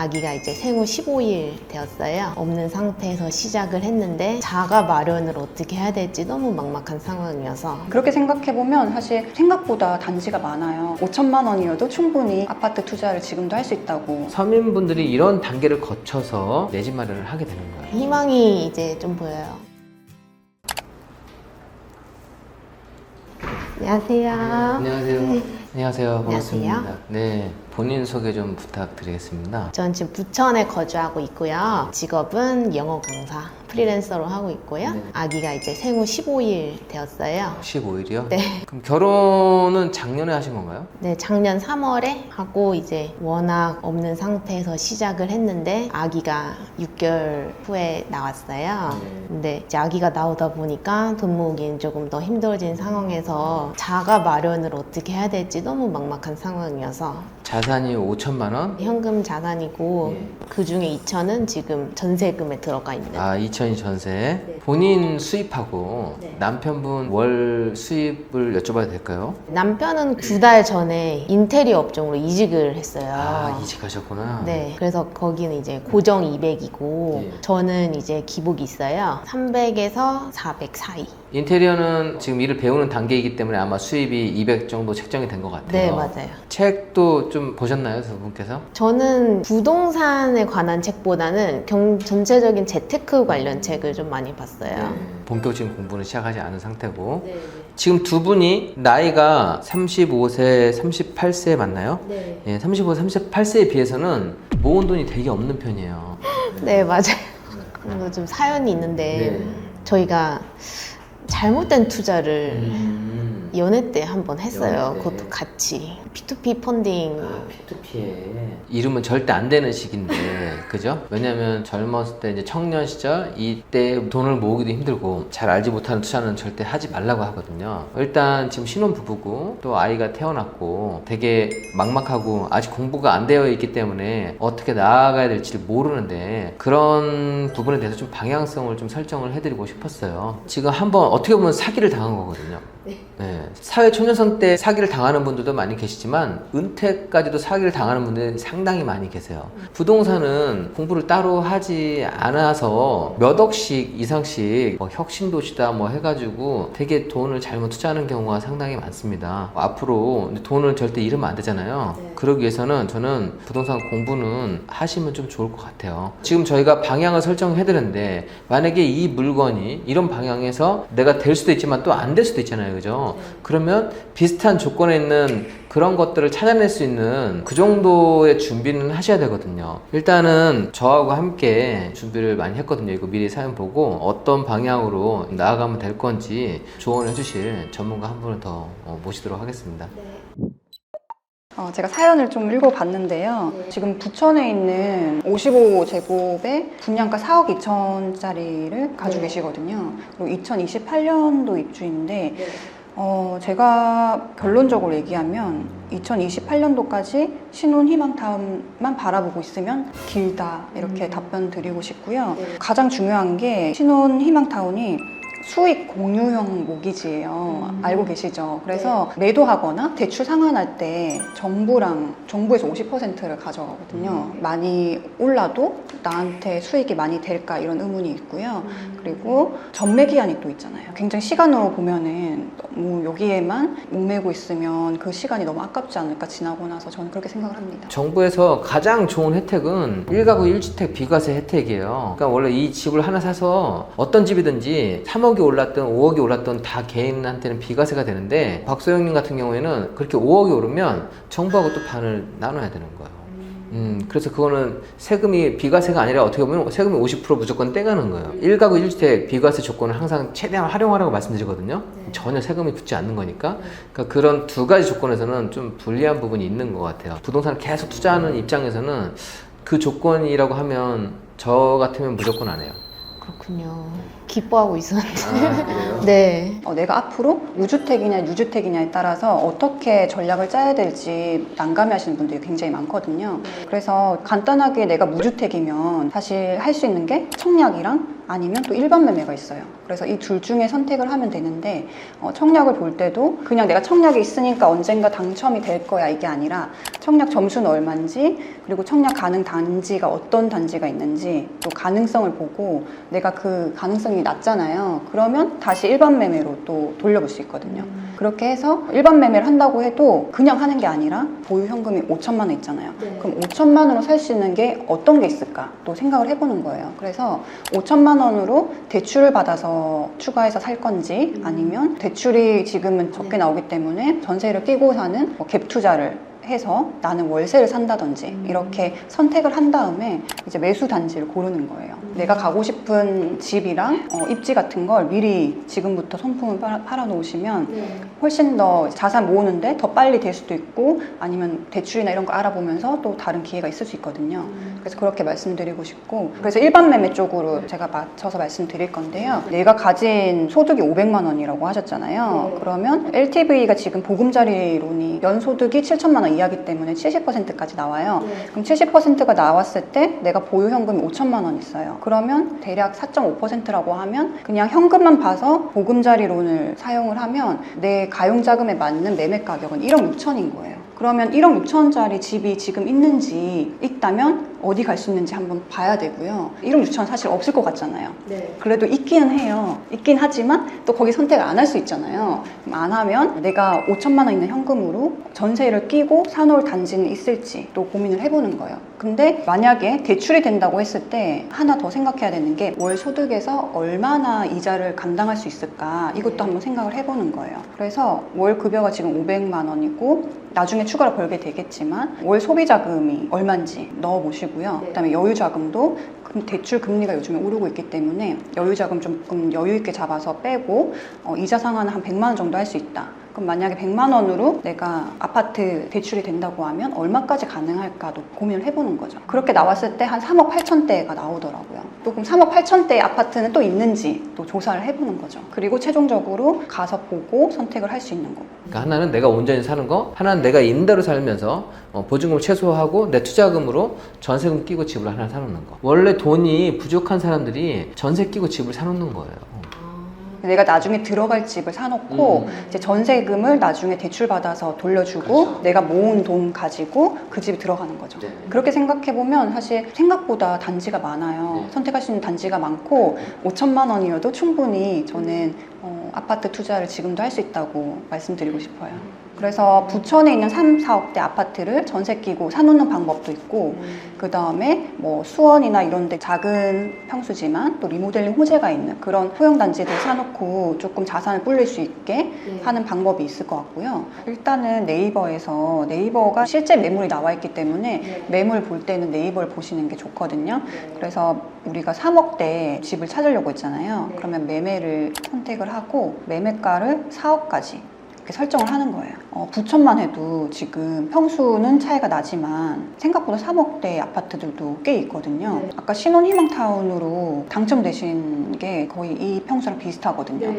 아기가 이제 생후 15일 되었어요. 없는 상태에서 시작을 했는데 자가 마련을 어떻게 해야 될지 너무 막막한 상황이어서. 그렇게 생각해보면 사실 생각보다 단지가 많아요. 5천만 원이어도 충분히 아파트 투자를 지금도 할 수 있다고. 서민분들이 이런 단계를 거쳐서 내 집 마련을 하게 되는 거예요. 희망이 이제 좀 보여요. 안녕하세요. 안녕하세요. 네. 안녕하세요. 반갑습니다. 안녕하세요. 네, 본인 소개 좀 부탁드리겠습니다. 전 지금 부천에 거주하고 있고요. 직업은 영어 강사, 프리랜서로 하고 있고요. 네. 아기가 이제 생후 15일 되었어요. 15일이요? 네. 그럼 결혼은 작년에 하신 건가요? 네, 작년 3월에 하고 이제 워낙 없는 상태에서 시작을 했는데 아기가 6개월 후에 나왔어요. 네. 근데 이제 아기가 나오다 보니까 돈 모으기는 조금 더 힘들어진 상황에서 자가 마련을 어떻게 해야 될지 너무 막막한 상황이어서 자산이 5천만 원? 현금 자산이고 네. 그 중에 2천은 지금 전세금에 들어가 있는. 아, 2천이 전세. 네. 본인 수입하고 네. 남편분 월 수입을 여쭤봐도 될까요? 남편은 2달 전에 인테리어 업종으로 이직을 했어요. 아, 이직하셨구나. 네, 그래서 거기는 이제 고정 200이고 네. 저는 이제 기복이 있어요. 300에서 400 사이. 인테리어는 지금 일을 배우는 단계이기 때문에 아마 수입이 200 정도 책정이 된 것 같아요. 네, 맞아요. 책도 좀 보셨나요, 두 분께서? 저는 부동산에 관한 책보다는 전체적인 재테크 관련 책을 좀 많이 봤어요. 본격적인 공부는 시작하지 않은 상태고 네. 지금 두 분이 나이가 35세, 38세 맞나요? 네. 예, 35, 38세에 비해서는 모은 돈이 되게 없는 편이에요. 네, 맞아요. 그리고 좀 사연이 있는데 네. 저희가 잘못된 투자를 연애 때 한번 했어요. 연애 때. 그것도 같이. P2P 펀딩. P2P에 이러면 절대 안 되는 시기인데 그죠? 왜냐면 젊었을 때 이제 청년 시절 이때 돈을 모으기도 힘들고 잘 알지 못하는 투자는 절대 하지 말라고 하거든요. 일단 지금 신혼부부고 또 아이가 태어났고 되게 막막하고 아직 공부가 안 되어 있기 때문에 어떻게 나아가야 될지 모르는데 그런 부분에 대해서 좀 방향성을 좀 설정을 해드리고 싶었어요. 지금 한번 어떻게 보면 사기를 당한 거거든요. 네. 사회 초년생 때 사기를 당하는 분들도 많이 계시지만 은퇴까지도 사기를 당하는 분들이 상당히 많이 계세요. 부동산은 공부를 따로 하지 않아서 몇 억씩 이상씩 뭐 혁신도시다 뭐 해가지고 되게 돈을 잘못 투자하는 경우가 상당히 많습니다. 앞으로 돈을 절대 잃으면 안 되잖아요. 그러기 위해서는 저는 부동산 공부는 하시면 좀 좋을 것 같아요. 지금 저희가 방향을 설정해드렸는데 만약에 이 물건이 이런 방향에서 내가 될 수도 있지만 또 안 될 수도 있잖아요. 그죠? 그러면 비슷한 조건에 있는 그런 것들을 찾아낼 수 있는 그 정도의 준비는 하셔야 되거든요. 일단은 저하고 함께 준비를 많이 했거든요. 이거 미리 사연 보고 어떤 방향으로 나아가면 될 건지 조언해 주실 전문가 한 분을 더 모시도록 하겠습니다. 제가 사연을 좀 읽어봤는데요. 지금 부천에 있는 55제곱의 분양가 4억 2천짜리를 가지고 계시거든요. 그리고 2028년도 입주인데 제가 결론적으로 얘기하면 2028년도까지 신혼희망타운만 바라보고 있으면 길다 이렇게 답변 드리고 싶고요. 가장 중요한 게 신혼희망타운이 수익 공유형 모기지예요. 알고 계시죠? 그래서 매도하거나 대출 상환할 때 정부에서 50%를 가져가거든요. 많이 올라도 나한테 수익이 많이 될까 이런 의문이 있고요. 그리고 전매 기한이 또 있잖아요. 굉장히 시간으로 보면은 너무 여기에만 목매고 있으면 그 시간이 너무 아깝지 않을까 지나고 나서 저는 그렇게 생각을 합니다. 정부에서 가장 좋은 혜택은 1가구 1주택 비과세 혜택이에요. 그러니까 원래 이 집을 하나 사서 어떤 집이든지 3억이 올랐든 5억이 올랐든 다 개인한테는 비과세가 되는데 박소영님 같은 경우에는 그렇게 5억이 오르면 정부하고 또 반을 나눠야 되는 거예요. 그래서 그거는 세금이 비과세가 아니라 어떻게 보면 세금이 50% 무조건 떼가는 거예요. 1가구 1주택 비과세 조건을 항상 최대한 활용하라고 말씀드리거든요. 전혀 세금이 붙지 않는 거니까. 그러니까 그런 두 가지 조건에서는 좀 불리한 부분이 있는 것 같아요. 부동산을 계속 투자하는 입장에서는 그 조건이라고 하면 저 같으면 무조건 안 해요. 그렇군요. 기뻐하고 있었는데. 그래요? 네. 내가 앞으로 무주택이냐 유주택이냐에 따라서 어떻게 전략을 짜야 될지 난감해하시는 분들이 굉장히 많거든요. 그래서 간단하게 내가 무주택이면 사실 할 수 있는 게 청약이랑 아니면 또 일반 매매가 있어요. 그래서 이 둘 중에 선택을 하면 되는데 청약을 볼 때도 그냥 내가 청약이 있으니까 언젠가 당첨이 될 거야 이게 아니라 청약 점수는 얼마인지 그리고 청약 가능 단지가 어떤 단지가 있는지 또 가능성을 보고 내가 그 가능성이 낮잖아요. 그러면 다시 일반 매매로 또 돌려볼 수 있거든요. 그렇게 해서 일반 매매를 한다고 해도 그냥 하는 게 아니라 보유 현금이 5천만 원 있잖아요. 그럼 5천만 원으로 살 수 있는 게 어떤 게 있을까 또 생각을 해보는 거예요. 그래서 5천만 원으로 대출을 받아서 추가해서 살 건지 아니면 대출이 지금은 적게 나오기 때문에 전세를 끼고 사는 갭 투자를 해서 나는 월세를 산다든지 이렇게 선택을 한 다음에 이제 매수 단지를 고르는 거예요. 내가 가고 싶은 집이랑 입지 같은 걸 미리 지금부터 손품을 팔아 놓으시면 훨씬 더 자산 모으는데 더 빨리 될 수도 있고 아니면 대출이나 이런 거 알아보면서 또 다른 기회가 있을 수 있거든요. 그래서 그렇게 말씀드리고 싶고 그래서 일반 매매 쪽으로 제가 맞춰서 말씀드릴 건데요. 내가 가진 소득이 500만 원이라고 하셨잖아요. 그러면 LTV가 지금 보금자리론이 연소득이 7천만 원 이하기 때문에 70%까지 나와요. 그럼 70%가 나왔을 때 내가 보유 현금이 5천만 원 있어요. 그러면 대략 4.5%라고 하면 그냥 현금만 봐서 보금자리론을 사용을 하면 내 가용자금에 맞는 매매 가격은 1억 6천인 거예요. 그러면 1억 6천원짜리 집이 지금 있다면 어디 갈 수 있는지 한번 봐야 되고요. 1억 6천원 사실 없을 것 같잖아요. 그래도 있기는 해요. 있긴 하지만 또 거기 선택을 안 할 수 있잖아요. 안 하면 내가 5천만 원 있는 현금으로 전세를 끼고 사놓을 단지는 있을지 또 고민을 해보는 거예요. 근데 만약에 대출이 된다고 했을 때 하나 더 생각해야 되는 게 월 소득에서 얼마나 이자를 감당할 수 있을까 이것도 한번 생각을 해보는 거예요. 그래서 월 급여가 지금 500만 원이고 나중에 추가로 벌게 되겠지만 월 소비 자금이 얼마인지 넣어보시고요. 그다음에 여유 자금도 대출 금리가 요즘에 오르고 있기 때문에 여유 자금 조금 여유 있게 잡아서 빼고 이자 상환은 한 100만 원 정도 할 수 있다. 그럼 만약에 100만 원으로 내가 아파트 대출이 된다고 하면 얼마까지 가능할까도 고민을 해보는 거죠. 그렇게 나왔을 때 한 3억 8천대가 나오더라고요. 또 그럼 3억 8천대의 아파트는 또 있는지 또 조사를 해보는 거죠. 그리고 최종적으로 가서 보고 선택을 할 수 있는 거고. 그러니까 하나는 내가 온전히 사는 거, 하나는 내가 있는 대로 살면서 보증금을 최소화하고 내 투자금으로 전세금 끼고 집을 하나 사놓는 거. 원래 돈이 부족한 사람들이 전세 끼고 집을 사놓는 거예요. 내가 나중에 들어갈 집을 사놓고 이제 전세금을 나중에 대출받아서 돌려주고 그렇죠. 내가 모은 돈 가지고 그 집에 들어가는 거죠. 네. 그렇게 생각해보면 사실 생각보다 단지가 많아요. 네. 선택할 수 있는 단지가 많고 5천만 원이어도 충분히 저는 아파트 투자를 지금도 할 수 있다고 말씀드리고 싶어요. 그래서 부천에 있는 3, 4억대 아파트를 전세 끼고 사놓는 방법도 있고 그 다음에 뭐 수원이나 이런 데 작은 평수지만 또 리모델링 호재가 있는 그런 소형 단지들 사놓고 조금 자산을 불릴 수 있게 하는 방법이 있을 것 같고요. 일단은 네이버가 실제 매물이 나와 있기 때문에 매물 볼 때는 네이버를 보시는 게 좋거든요. 그래서 우리가 3억대 집을 찾으려고 했잖아요. 그러면 매매를 선택을 하고 매매가를 4억까지 이렇게 설정을 하는 거예요. 부천만 해도 지금 평수는 차이가 나지만 생각보다 3억대 아파트들도 꽤 있거든요. 아까 신혼희망타운으로 당첨되신 게 거의 이 평수랑 비슷하거든요.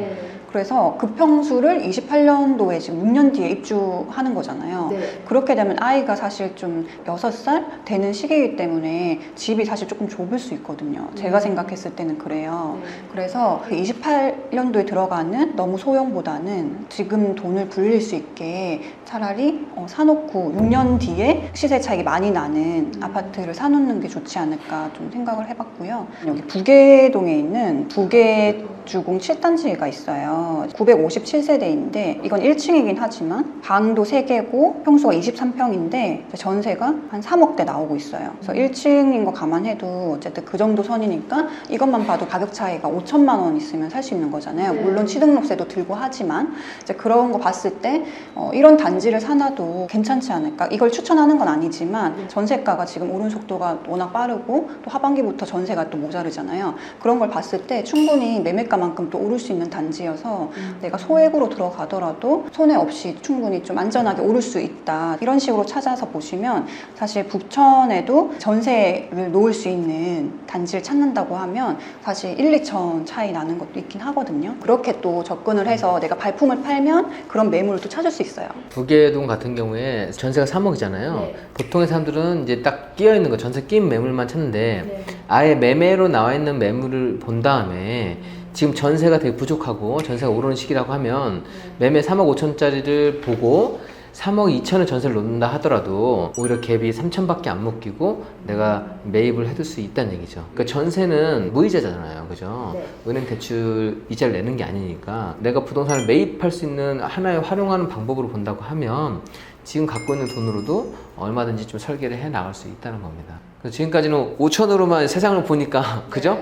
그래서 그 평수를 28년도에 지금 6년 뒤에 입주하는 거잖아요. 그렇게 되면 아이가 사실 좀 6살 되는 시기이기 때문에 집이 사실 조금 좁을 수 있거든요. 제가 생각했을 때는 그래요. 그래서 그 28년도에 들어가는 너무 소형보다는 지금 돈을 불릴 수 있게 차라리 사놓고 6년 뒤에 시세 차익이 많이 나는 아파트를 사놓는 게 좋지 않을까 좀 생각을 해봤고요. 여기 부계동에 있는 부계주공 7단지가 있어요. 957세대인데 이건 1층이긴 하지만 방도 3개고 평수가 23평인데 전세가 한 3억대 나오고 있어요. 그래서 1층인 거 감안해도 어쨌든 그 정도 선이니까 이것만 봐도 가격 차이가 5천만 원 있으면 살 수 있는 거잖아요. 물론 취등록세도 들고 하지만 이제 그런 거 봤을 때 이런 단지를 사놔도 괜찮지 않을까. 이걸 추천하는 건 아니지만 전세가가 지금 오른 속도가 워낙 빠르고 또 하반기부터 전세가 또 모자르잖아요. 그런 걸 봤을 때 충분히 매매가 전세가만큼 또 오를 수 있는 단지여서 내가 소액으로 들어가더라도 손해 없이 충분히 좀 안전하게 오를 수 있다. 이런 식으로 찾아서 보시면 사실 부천에도 전세를 놓을 수 있는 단지를 찾는다고 하면 사실 1, 2천 차이 나는 것도 있긴 하거든요. 그렇게 또 접근을 해서 내가 발품을 팔면 그런 매물을 또 찾을 수 있어요. 부계동 같은 경우에 전세가 3억이잖아요. 보통의 사람들은 이제 딱 끼어 있는 거 전세 끼인 매물만 찾는데 아예 매매로 나와 있는 매물을 본 다음에 지금 전세가 되게 부족하고 전세가 오르는 시기라고 하면 매매 3억 5천짜리를 보고 3억 2천에 전세를 놓는다 하더라도 오히려 갭이 3천밖에 안 묶이고 내가 매입을 해둘 수 있다는 얘기죠. 그러니까 전세는 무이자잖아요. 그죠? 은행 대출 이자를 내는 게 아니니까 내가 부동산을 매입할 수 있는 하나의 활용하는 방법으로 본다고 하면 지금 갖고 있는 돈으로도 얼마든지 좀 설계를 해 나갈 수 있다는 겁니다. 그래서 지금까지는 5천으로만 세상을 보니까 그죠?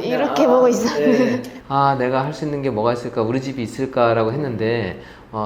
이렇게 보고 있었는데 아, 내가 할 수 있는 게 뭐가 있을까? 우리 집이 있을까라고 했는데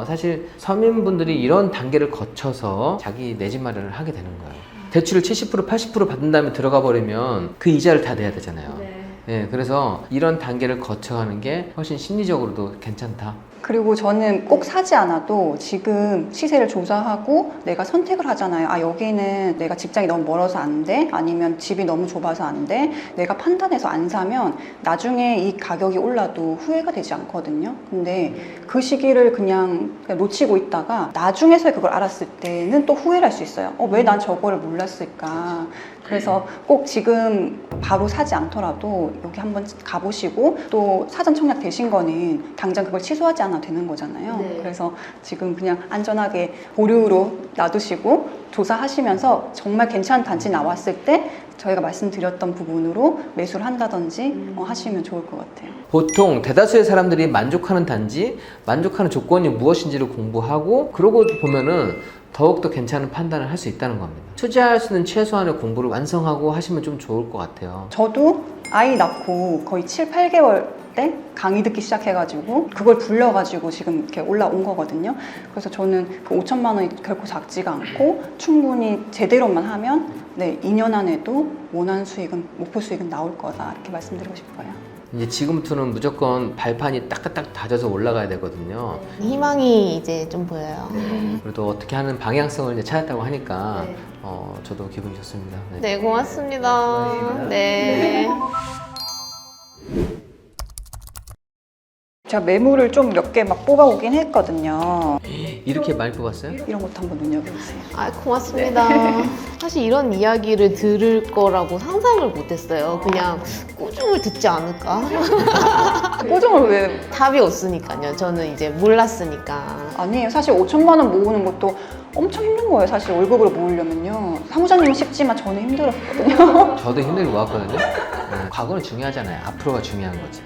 사실 서민분들이 이런 단계를 거쳐서 자기 내 집 마련을 하게 되는 거예요. 대출을 70% 80% 받은 다음에 들어가 버리면 그 이자를 다 내야 되잖아요. 네, 그래서 이런 단계를 거쳐가는 게 훨씬 심리적으로도 괜찮다. 그리고 저는 꼭 사지 않아도 지금 시세를 조사하고 내가 선택을 하잖아요. 아, 여기는 내가 직장이 너무 멀어서 안 돼? 아니면 집이 너무 좁아서 안 돼? 내가 판단해서 안 사면 나중에 이 가격이 올라도 후회가 되지 않거든요. 근데 그 시기를 그냥 놓치고 있다가 나중에서 그걸 알았을 때는 또 후회를 할 수 있어요. 왜 난 저거를 몰랐을까? 그래서 꼭 지금 바로 사지 않더라도 여기 한번 가보시고 또 사전 청약 되신 거는 당장 그걸 취소하지 않아도 되는 거잖아요. 그래서 지금 그냥 안전하게 보류로 놔두시고 조사하시면서 정말 괜찮은 단지 나왔을 때 저희가 말씀드렸던 부분으로 매수를 한다든지 하시면 좋을 것 같아요. 보통 대다수의 사람들이 만족하는 단지, 만족하는 조건이 무엇인지를 공부하고 그러고 보면은 더욱더 괜찮은 판단을 할 수 있다는 겁니다. 투자할 수 있는 최소한의 공부를 완성하고 하시면 좀 좋을 것 같아요. 저도 아이 낳고 거의 7, 8개월 때 강의 듣기 시작해가지고 그걸 불려가지고 지금 이렇게 올라온 거거든요. 그래서 저는 그 5천만 원이 결코 작지가 않고 충분히 제대로만 하면 2년 안에도 원하는 수익은, 목표 수익은 나올 거다 이렇게 말씀드리고 싶어요. 이제 지금부터는 무조건 발판이 딱딱 다져서 올라가야 되거든요. 희망이 이제 좀 보여요. 그래도 어떻게 하는 방향성을 이제 찾았다고 하니까 저도 기분이 좋습니다. 네. 네, 고맙습니다. 네. 제가 매물을 좀 몇 개 막 뽑아오긴 했거든요. 이렇게 많이 뽑았어요? 이런 것도 한번 눈여겨보세요. 아, 고맙습니다. 사실 이런 이야기를 들을 거라고 상상을 못했어요. 그냥 꾸중을 듣지 않을까? 꼬정을 왜? 답이 없으니까요. 저는 이제 몰랐으니까. 아니에요. 사실 5천만 원 모으는 것도 엄청 힘든 거예요. 사실 월급으로 모으려면요. 사무장님은 쉽지만 저는 힘들었거든요. 저도 힘들게 모았거든요. 과거는 중요하잖아요. 앞으로가 중요한 거지.